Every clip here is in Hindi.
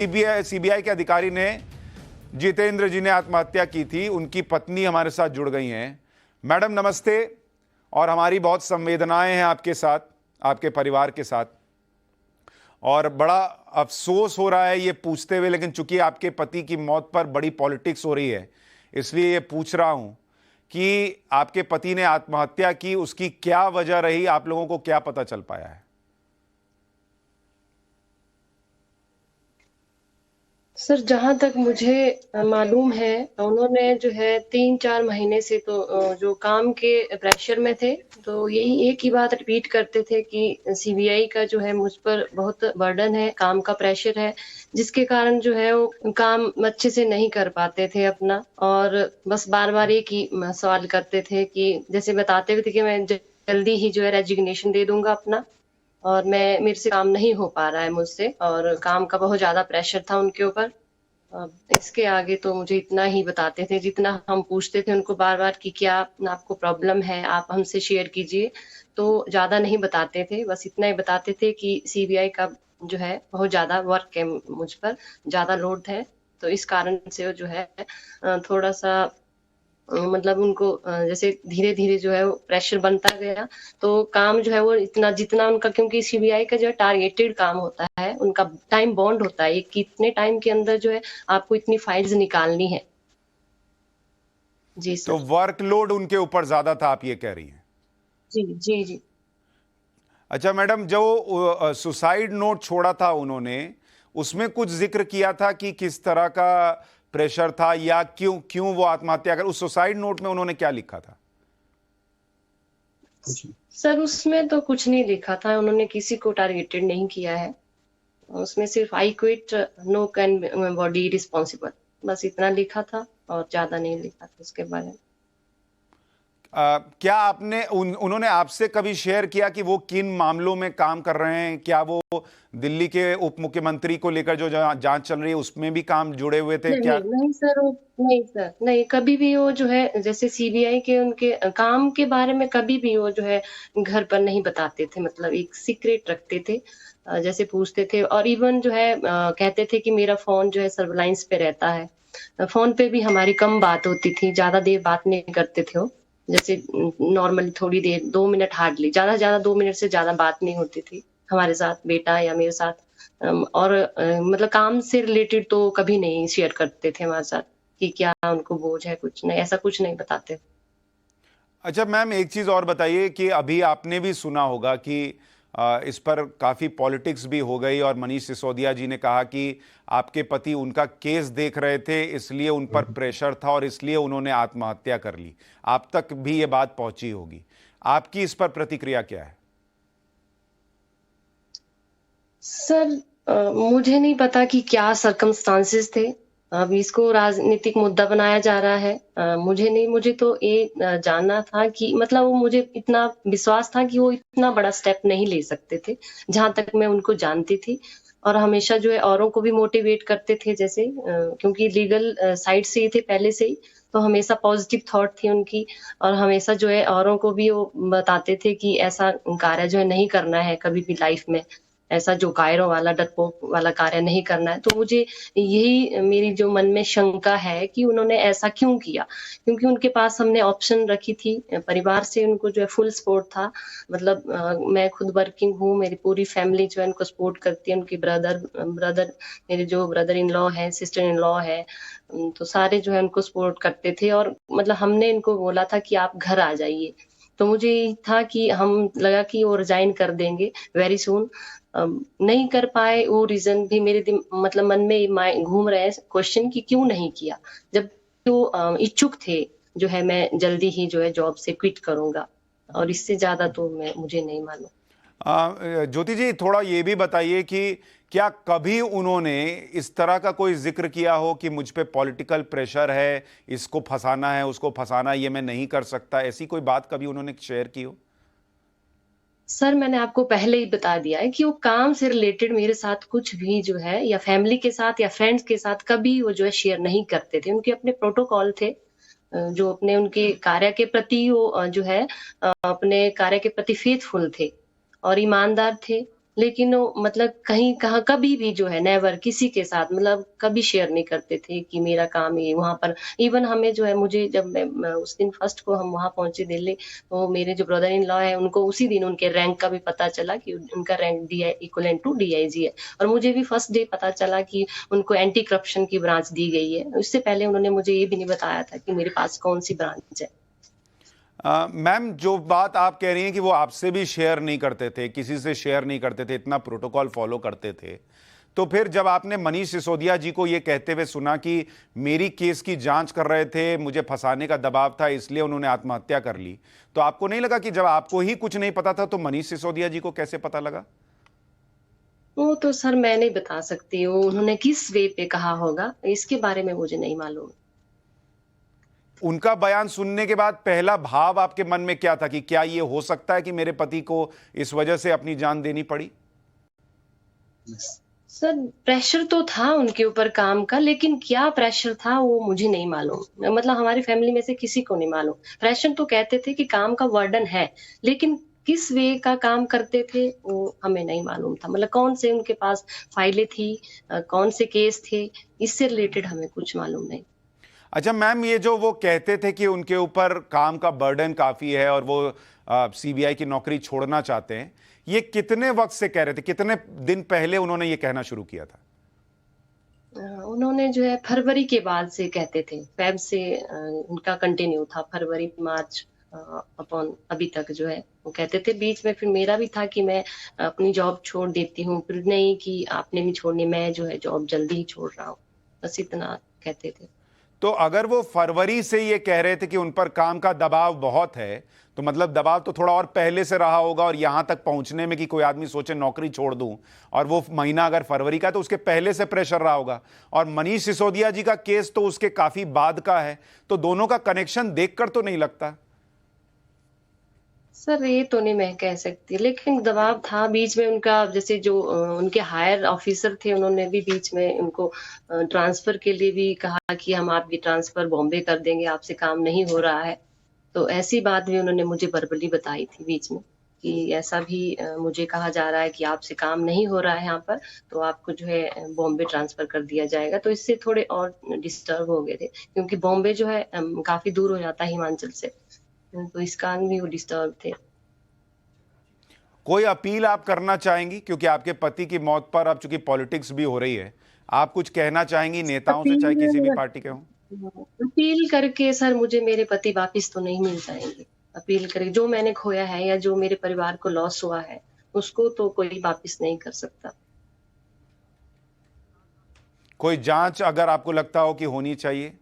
सीबीआई के अधिकारी ने जितेंद्र जी ने आत्महत्या की थी, उनकी पत्नी हमारे साथ जुड़ गई हैं। मैडम नमस्ते, और हमारी बहुत संवेदनाएं हैं आपके साथ, आपके परिवार के साथ, और बड़ा अफसोस हो रहा है ये पूछते हुए, लेकिन चूंकि आपके पति की मौत पर बड़ी पॉलिटिक्स हो रही है इसलिए ये पूछ रहा हूं कि आपके पति ने आत्महत्या की, उसकी क्या वजह रही, आप लोगों को क्या पता चल पाया है? सर, जहाँ तक मुझे मालूम है, उन्होंने जो है 3-4 महीने से तो जो काम के प्रेशर में थे, तो यही एक ही बात रिपीट करते थे कि सीबीआई का जो है मुझ पर बहुत बर्डन है, काम का प्रेशर है, जिसके कारण जो है वो काम अच्छे से नहीं कर पाते थे अपना, और बस बार-बार एक ही सवाल करते थे कि जैसे बताते भी थे कि मैं जल्दी ही जो है रेजिग्नेशन दे दूँगा अपना, और मेरे से काम नहीं हो पा रहा है मुझसे, और काम का बहुत ज़्यादा प्रेशर था उनके ऊपर। इसके आगे तो मुझे इतना ही बताते थे, जितना हम पूछते थे उनको बार-बार कि क्या आपको प्रॉब्लम है, आप हमसे शेयर कीजिए, तो ज़्यादा नहीं बताते थे। बस इतना ही बताते थे कि सीबीआई का जो है बहुत ज़्यादा वर्क है मुझ पर, ज़्यादा लोड है, तो इस कारण से वो जो है थोड़ा-सा मतलब उनको जैसे धीरे-धीरे जो है वो प्रेशर बनता गया, तो काम जो है वो इतना जितना उनका, क्योंकि सीबीआई का जो है टारगेटेड काम होता है, उनका टाइम बाउंड होता है, कि इतने टाइम के अंदर जो है आपको इतनी फाइल्स निकालनी है। जी तो सर। वर्कलोड उनके ऊपर ज्यादा था, आप ये कह रही हैं? जी, जी, जी। अच्छा मैडम, जो सुसाइड नोट छोड़ा था उन्होंने, उसमें कुछ जिक्र किया था कि किस तरह का प्रेशर था, या क्यों क्यों वो आत्महत्या कर, उस सुसाइड नोट में उन्होंने क्या लिखा था? सर, उसमें तो कुछ नहीं लिखा था, उन्होंने किसी को टारगेटेड नहीं किया है। उसमें सिर्फ I quit, no can body responsible, बस इतना लिखा था, और ज़्यादा नहीं लिखा था उसके बारे में। क्या उन्होंने आपसे कभी शेयर किया कि वो किन मामलों में काम कर रहे हैं? क्या वो दिल्ली के उप मुख्यमंत्री को लेकर जो जांच चल रही है उसमें भी काम जुड़े हुए थे नहीं, क्या? नहीं सर, वो नहीं सर, नहीं, कभी भी वो जो है जैसे सीबीआई के उनके काम के बारे में कभी भी वो जो है घर पर नहीं बताते थे, मतलब एक सीक्रेट रखते थे। जैसे पूछते थे, और इवन जो है कहते थे कि मेरा फ़ोन जो है सर्विलांस पे रहता है। फ़ोन पे भी हमारी कम बात होती थी, ज़्यादा देर बात नहीं करते थे वो। जैसे नॉर्मली थोड़ी देर, 2 मिनट हार्डली, ज़्यादा से ज़्यादा 2 मिनट से ज़्यादा बात नहीं होती थी हमारे साथ, बेटा या मेरे साथ। और मतलब काम से रिलेटेड तो कभी नहीं शेयर करते थे हमारे साथ कि क्या उनको बोझ है, कुछ नहीं, ऐसा कुछ नहीं बताते। अच्छा मैम, एक चीज और बताइए कि अभी आपने भी सुना होगा कि इस पर काफी पॉलिटिक्स भी हो गई, और मनीष सिसोदिया जी ने कहा कि आपके पति उनका केस देख रहे थे इसलिए उन पर प्रेशर था और इसलिए उन्होंने आत्महत्या कर ली। आप तक भी ये बात पहुंची होगी, आपकी इस पर प्रतिक्रिया क्या है? सर, मुझे नहीं पता कि क्या सर्कमस्टांसेस थे। अब इसको राजनीतिक मुद्दा बनाया जा रहा है। मुझे नहीं, मुझे तो ये जानना था कि मतलब वो, मुझे इतना विश्वास था कि वो इतना बड़ा स्टेप नहीं ले सकते थे, जहाँ तक मैं उनको जानती थी। और हमेशा जो है औरों को भी मोटिवेट करते थे, जैसे क्योंकि लीगल साइड से ही थे पहले से ही, तो हमेशा पॉजिटिव थॉट थी उनकी, और हमेशा जो है औरों को भी वो बताते थे कि ऐसा कार्य जो है नहीं करना है कभी भी लाइफ में। ऐसा जो कायरों वाला, डरपोक वाला कार्य नहीं करना है। तो मुझे यही मेरी जो मन में शंका है कि उन्होंने ऐसा क्यों किया? क्योंकि उनके पास हमने ऑप्शन रखी थी, परिवार से उनको जो है फुल सपोर्ट था। मतलब मैं खुद वर्किंग हूँ, मेरी पूरी फैमिली जो है उनको सपोर्ट करती है, उनके ब्रदर मेरे जो ब्रदर इन लॉ हैं, सिस्टर इन लॉ है, तो सारे जो है उनको सपोर्ट करते थे, और मतलब हमने इनको बोला था कि आप घर आ जाइए। तो मुझे ये था कि हम लगा कि वो रिज़ाइन कर देंगे वेरी सून। नहीं कर पाए, वो रीज़न भी मेरे मतलब मन में घूम रहे हैं क्वेश्चन कि क्यों नहीं किया? जब तो इच्छुक थे, जो है मैं जल्दी ही जो है जॉब से क्विट करूँगा, और इससे ज़्यादा तो मुझे नहीं मालूम। ज्योति जी, थोड़ा ये भी बताइए कि क्या कभी उन्होंने इस तरह का कोई जिक्र किया हो कि मुझ पे पॉलिटिकल प्रेशर है, इसको फंसाना है, उसको फंसाना है, ये मैं नहीं कर सकता, ऐसी कोई बात कभी उन्होंने शेयर की हो? सर, मैंने आपको पहले ही बता दिया है कि वो काम से रिलेटेड मेरे साथ कुछ भी जो है, या फैमिली के साथ या फ्रेंड्स के साथ कभी वो जो है शेयर नहीं करते थे। उनके अपने प्रोटोकॉल थे, जो अपने उनके कार्य के प्रति वो जो है अपने कार्य के प्रति फेथफुल थे और ईमानदार थे। लेकिन वो मतलब कहीं कहाँ कभी भी जो है नेवर किसी के साथ मतलब कभी शेयर नहीं करते थे कि मेरा काम ये वहाँ पर इवन हमें जो है मुझे जब मैं उस दिन फर्स्ट को हम वहाँ पहुँचे दिल्ली, तो मेरे जो ब्रदर इन लॉ है उनको उसी दिन उनके रैंक का भी पता चला कि उनका rank DI equivalent to DIG है। और मुझे भी फर्स्ट डे पता चला कि उनको एंटी करप्शन की ब्रांच दी गई है। उससे पहले उन्होंने मुझे ये भी नहीं बताया था कि मेरे पास कौन-सी ब्रांच है। मैम, जो बात आप कह रही हैं कि वो आपसे भी शेयर नहीं करते थे, किसी से शेयर नहीं करते थे, इतना प्रोटोकॉल फॉलो करते थे, तो फिर जब आपने मनीष सिसोदिया जी को ये कहते हुए सुना कि मेरी केस की जांच कर रहे थे, मुझे फंसाने का दबाव था, इसलिए उन्होंने आत्महत्या कर ली, तो आपको नहीं लगा कि जब आपको ही कुछ नहीं पता था तो मनीष सिसोदिया जी को कैसे पता लगा? वो तो सर मैं नहीं बता सकती हूँ, उन्होंने किस वे पे कहा होगा, इसके बारे में मुझे नहीं मालूम। उनका बयान सुनने के बाद पहला भाव आपके मन में क्या था कि क्या ये हो सकता है कि मेरे पति को इस वजह से अपनी जान देनी पड़ी? सर प्रेशर तो था उनके ऊपर काम का, लेकिन क्या प्रेशर था वो मुझे नहीं मालूम। मतलब हमारी फैमिली में से किसी को नहीं मालूम। प्रेशर तो कहते थे कि काम का बर्डन है, लेकिन किस वे का काम करते थे वो हमें नहीं मालूम था। मतलब कौन से उनके पास फाइलें थी, कौन से केस थे, इससे रिलेटेड हमें कुछ मालूम नहीं। अच्छा मैम, ये जो वो कहते थे कि उनके ऊपर काम का बर्डन काफी है और वो सीबीआई की नौकरी छोड़ना चाहते हैं, ये कितने वक्त से कह रहे थे, कितने दिन पहले उन्होंने ये कहना शुरू किया था? उन्होंने जो है फरवरी के बाद से कहते थे, फ़ेब से उनका कंटिन्यू था फरवरी, मार्च अपॉन अभी तक जो है वो कहते थे। बीच में फिर मेरा भी था कि मैं अपनी जॉब छोड़ देती हूँ, फिर नहीं कि आपने भी छोड़नी, मैं जो है जॉब जल्दी ही छोड़ रहा हूँ, बस इतना कहते थे। तो अगर वो फरवरी से ये कह रहे थे कि उन पर काम का दबाव बहुत है, तो मतलब दबाव तो थोड़ा और पहले से रहा होगा, और यहां तक पहुंचने में कि कोई आदमी सोचे नौकरी छोड़ दूं, और वो महीना अगर फरवरी का है, तो उसके पहले से प्रेशर रहा होगा। और मनीष सिसोदिया जी का केस तो उसके काफी बाद का है, तो दोनों का कनेक्शन देखकर तो नहीं लगता। सर ये तो नहीं मैं कह सकती, लेकिन दबाव था बीच में उनका, जैसे जो उनके हायर ऑफिसर थे उन्होंने भी बीच में उनको ट्रांसफर के लिए भी कहा कि हम आपकी ट्रांसफर बॉम्बे कर देंगे, आपसे काम नहीं हो रहा है। तो ऐसी बात भी उन्होंने मुझे वर्बली बताई थी बीच में कि ऐसा भी मुझे कहा जा रहा है कि आपसे काम नहीं हो रहा है यहाँ पर, तो आपको जो है बॉम्बे ट्रांसफर कर दिया जाएगा। तो इससे थोड़े और डिस्टर्ब हो गए थे, क्योंकि बॉम्बे जो है काफी दूर हो जाता है हिमाचल से, तो इस कारण भी वो डिस्टर्ब थे। कोई अपील आप करना चाहेंगी, क्योंकि आपके पति की मौत पर अब चूंकि पॉलिटिक्स भी हो रही है, आप कुछ कहना चाहेंगी नेताओं से, चाहे किसी भी अपील पार्टी के हों? अपील करके सर मुझे मेरे पति वापिस तो नहीं मिल जाएंगे। अपील करके जो मैंने खोया है या जो मेरे परिवार को लॉस हुआ है, उसको तो कोई वापिस नहीं कर सकता। कोई जांच अगर आपको लगता हो कि होनी चाहिए?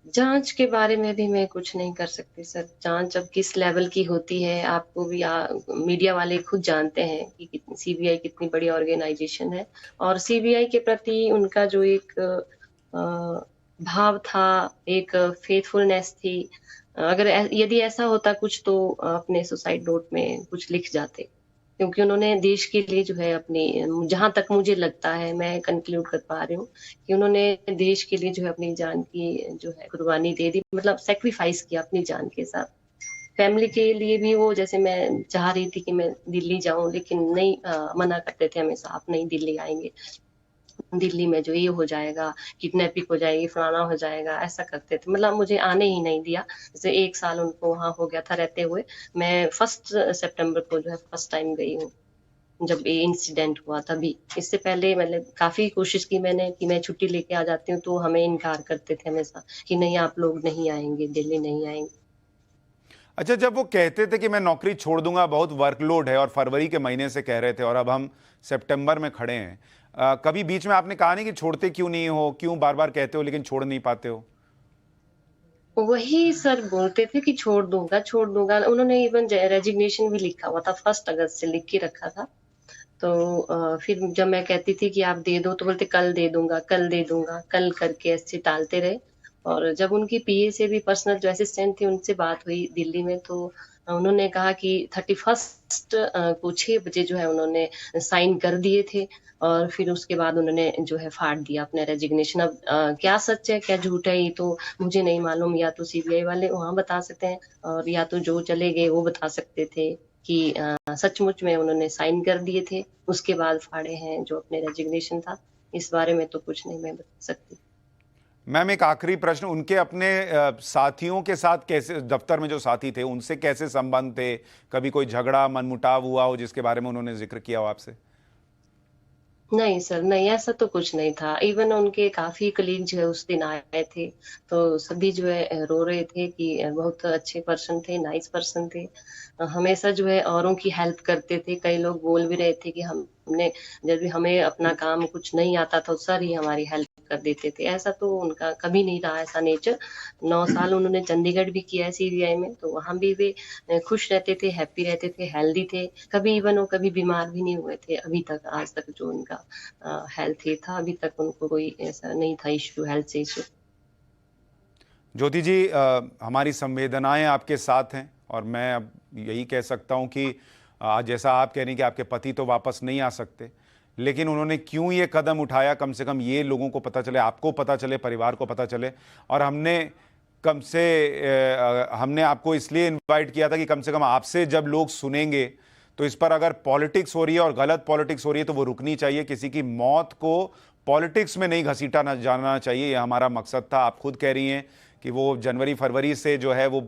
जाँच के बारे में भी मैं कुछ नहीं कर सकती सर। जाँच अब किस लेवल की होती है, आपको भी मीडिया वाले खुद जानते हैं कि कितनी सीबीआई कितनी बड़ी ऑर्गेनाइज़ेशन है, और सीबीआई के प्रति उनका जो एक भाव था, एक फ़ेथफुलनेस थी। अगर यदि ऐसा होता कुछ तो अपने सुसाइड नोट में कुछ लिख जाते। क्योंकि उन्होंने देश के लिए जो है अपनी, जहाँ तक मुझे लगता है मैं कंक्लूड कर पा रही हूँ कि उन्होंने देश के लिए जो है अपनी जान की जो है कुर्बानी दे दी, मतलब सैक्रिफाइस किया अपनी जान के साथ। फैमिली के लिए भी वो, जैसे मैं चाह रही थी कि मैं दिल्ली जाऊँ, लेकिन नहीं, मना करते थे हमेशा, आप नहीं दिल्ली आएँगे। दिल्ली में जो ये हो जाएगा, किडनैपिंग हो जाएगी, फलाना हो जाएगा, ऐसा करते थे। मतलब मुझे आने ही नहीं दिया। जैसे 1 साल उनको वहाँ हो गया था रहते हुए। मैं 1 सितंबर को जो है फर्स्ट टाइम गई हूँ, जब ये इंसिडेंट हुआ तभी। इससे पहले मतलब काफ़ी कोशिश की मैंने कि मैं छुट्टी लेके आ जाती हूँ, तो हमें इनकार करते थे हमेशा कि नहीं आप लोग नहीं आएँगे, दिल्ली नहीं आएँगे। अच्छा, जब वो कहते थे कि मैं नौकरी छोड़ दूंगा, बहुत वर्कलोड है, और फरवरी के महीने से कह रहे थे, और अब हम सितंबर में खड़े हैं, कभी बीच में आपने कहा नहीं कि छोड़ते क्यों नहीं हो, क्यों बार बार कहते हो लेकिन छोड़ नहीं पाते हो? वही सर बोलते थे कि छोड़ दूँगा, छोड़ दूँगा। उन्होंने इवन रेजिग्नेशन भी लिखा हुआ था, 1 अगस्त से लिख के रखा था। तो फिर जब मैं कहती थी कि आप दे दो, तो बोलते कल दे दूँगा, कल दे दूँगा, कल करके ऐसे टालते रहे। और जब उनकी पीए से भी, पर्सनल जो असिस्टेंट थी, उनसे बात हुई दिल्ली में, तो उन्होंने कहा कि 31st को 6 बजे जो है उन्होंने साइन कर दिए थे और फिर उसके बाद उन्होंने जो है फाड़ दिया अपना रेजिग्नेशन। अब क्या सच है, क्या झूठ है, ये तो मुझे नहीं मालूम। या तो सीबीआई वाले वहाँ बता सकते हैं और या तो जो चले गए वो बता सकते थे कि सचमुच में उन्होंने साइन कर दिए थे, उसके बाद फाड़े हैं जो अपने रेजिग्नेशन था। इस बारे में तो कुछ नहीं मैं बता सकती। मैम एक आखिरी प्रश्न, उनके अपने साथियों के साथ कैसे, दफ्तर में जो साथी थे उनसे कैसे संबंध थे? कभी कोई झगड़ा मनमुटाव हुआ हो जिसके बारे में उन्होंने जिक्र किया हो आपसे? नहीं सर, नहीं ऐसा तो कुछ नहीं था। इवन उनके काफ़ी कलीग जो है उस दिन आए थे, तो सभी जो है रो रहे थे कि बहुत अच्छे पर्सन थे, नाइस पर्सन थे। हमेशा जो है औरों की हेल्प करते थे। कई लोग बोल भी रहे थे कि हमने जब भी हमें अपना काम कुछ नहीं आता था, सर ही हमारी हेल्प कर देते थे। ऐसा तो उनका कभी नहीं रहा ऐसा नेचर। 9 साल उन्होंने चंडीगढ़ भी किया है सीबीआई में, तो वहाँ भी वे खुश रहते थे, हैप्पी रहते थे, हेल्दी थे। कभी इवन वो कभी बीमार भी नहीं हुए थे अभी तक, आज तक जो उनका हेल्थ ही था, अभी तक उनको कोई ऐसा नहीं था इश्यू, हेल्थ से इश्यू। ज्योति जी, हमारी संवेदनाएं आपके साथ हैं और मैं अब यही कह सकता हूं कि आज जैसा आप कह रही हैं कि आपके पति तो वापस नहीं आ सकते, लेकिन उन्होंने क्यों ये कदम उठाया, कम से कम ये लोगों को पता चले, आपको पता चले, परिवार को पता चले। और हमने आपको इसलिए इनवाइट किया था कि कम से कम आपसे जब लोग सुनेंगे तो इस पर अगर पॉलिटिक्स हो रही है और गलत पॉलिटिक्स हो रही है तो वो रुकनी चाहिए। किसी की मौत को पॉलिटिक्स में नहीं घसीटा ना जाना चाहिए, ये हमारा मकसद था। आप खुद कह रही हैं कि वो जनवरी फरवरी से जो है वो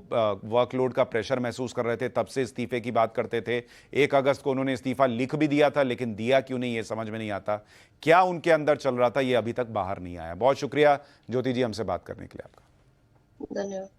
वर्कलोड का प्रेशर महसूस कर रहे थे, तब से इस्तीफे की बात करते थे। 1 अगस्त को उन्होंने इस्तीफा लिख भी दिया था, लेकिन दिया क्यों नहीं ये समझ में नहीं आता। क्या उनके अंदर चल रहा था ये अभी तक बाहर नहीं आया। बहुत शुक्रिया ज्योति जी हमसे बात करने के लिए आपका। धन्यवाद।